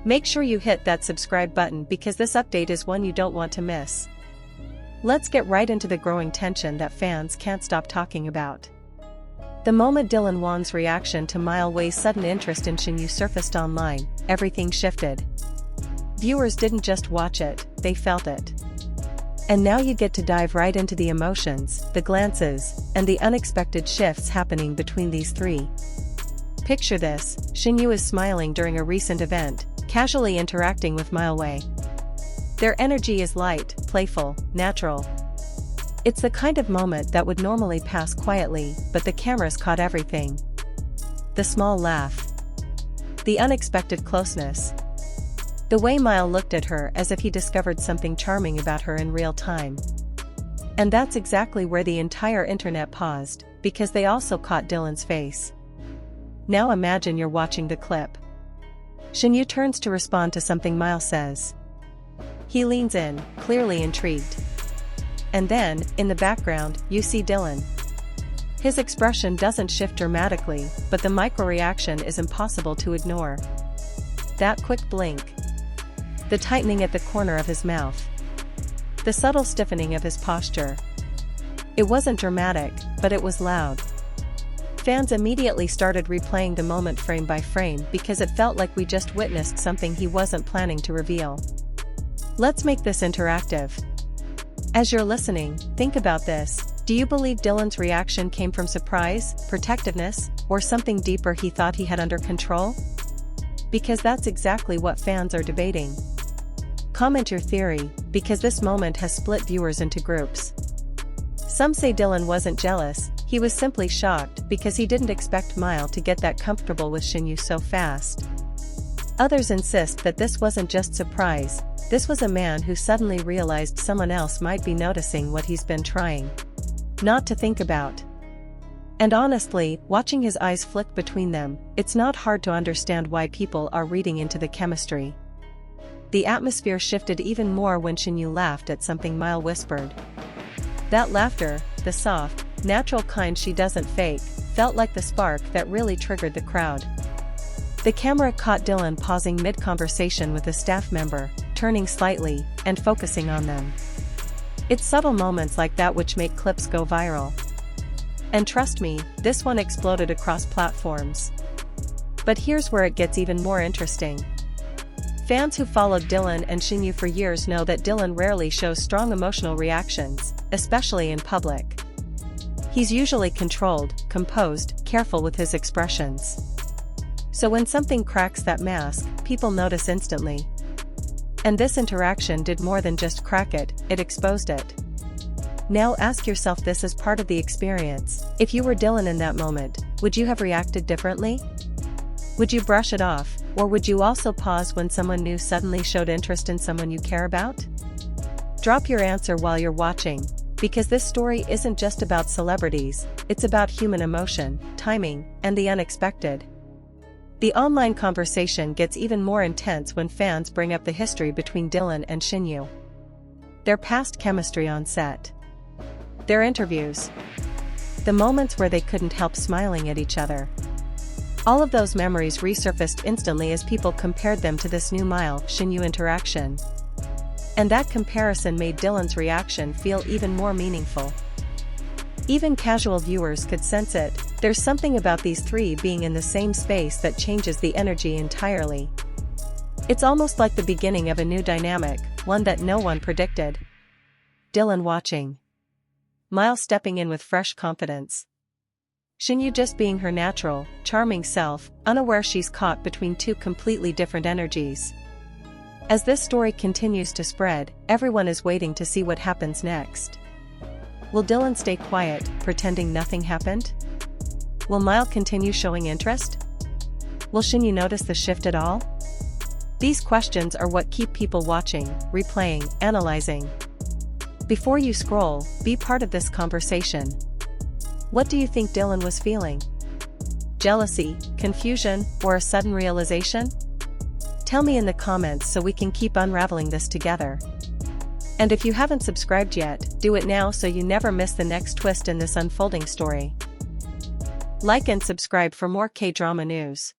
Make sure you hit that subscribe button because this update is one you don't want to miss. Let's get right into the growing tension that fans can't stop talking about. The moment Dylan Wang's reaction to Mile Wei's sudden interest in Shen Yu surfaced online, everything shifted. Viewers didn't just watch it, they felt it. And now you get to dive right into the emotions, the glances, and the unexpected shifts happening between these three. Picture this: Shen Yu is smiling during a recent event, casually interacting with Mile Wei. Their energy is light, playful, natural. It's the kind of moment that would normally pass quietly, but the cameras caught everything. The small laugh. The unexpected closeness. The way Mile looked at her as if he discovered something charming about her in real time. And that's exactly where the entire internet paused, because they also caught Dylan's face. Now imagine you're watching the clip. Shen Yu turns to respond to something Mile says. He leans in, clearly intrigued. And then, in the background, you see Dylan. His expression doesn't shift dramatically, but the micro-reaction is impossible to ignore. That quick blink. The tightening at the corner of his mouth. The subtle stiffening of his posture. It wasn't dramatic, but it was loud. Fans immediately started replaying the moment frame by frame because it felt like we just witnessed something he wasn't planning to reveal. Let's make this interactive. As you're listening, think about this. Do you believe Dylan's reaction came from surprise, protectiveness, or something deeper he thought he had under control? Because that's exactly what fans are debating. Comment your theory, because this moment has split viewers into groups. Some say Dylan wasn't jealous, he was simply shocked because he didn't expect Mile to get that comfortable with Shen Yu so fast. Others insist that this wasn't just surprise, this was a man who suddenly realized someone else might be noticing what he's been trying not to think about. And honestly, watching his eyes flick between them, it's not hard to understand why people are reading into the chemistry. The atmosphere shifted even more when Shen Yu laughed at something Mile whispered. That laughter, the soft, natural kind she doesn't fake, felt like the spark that really triggered the crowd. The camera caught Dylan pausing mid-conversation with a staff member, turning slightly, and focusing on them. It's subtle moments like that which make clips go viral. And trust me, this one exploded across platforms. But here's where it gets even more interesting. Fans who followed Dylan and Shen Yu for years know that Dylan rarely shows strong emotional reactions, especially in public. He's usually controlled, composed, careful with his expressions. So when something cracks that mask, people notice instantly. And this interaction did more than just crack it, it exposed it. Now ask yourself this as part of the experience: if you were Dylan in that moment, would you have reacted differently? Would you brush it off, or would you also pause when someone new suddenly showed interest in someone you care about? Drop your answer while you're watching, because this story isn't just about celebrities, it's about human emotion, timing, and the unexpected. The online conversation gets even more intense when fans bring up the history between Dylan and Shen Yu. Their past chemistry on set. Their interviews. The moments where they couldn't help smiling at each other. All of those memories resurfaced instantly as people compared them to this new Mile-Shen Yu interaction. And that comparison made Dylan's reaction feel even more meaningful. Even casual viewers could sense it. There's something about these three being in the same space that changes the energy entirely. It's almost like the beginning of a new dynamic, one that no one predicted. Dylan watching. Mile stepping in with fresh confidence. Shen Yu just being her natural, charming self, unaware she's caught between two completely different energies. As this story continues to spread, everyone is waiting to see what happens next. Will Dylan stay quiet, pretending nothing happened? Will Mile continue showing interest? Will Shen Yu notice the shift at all? These questions are what keep people watching, replaying, analyzing. Before you scroll, be part of this conversation. What do you think Dylan was feeling? Jealousy, confusion, or a sudden realization? Tell me in the comments so we can keep unraveling this together. And if you haven't subscribed yet, do it now so you never miss the next twist in this unfolding story. Like and subscribe for more K-drama news.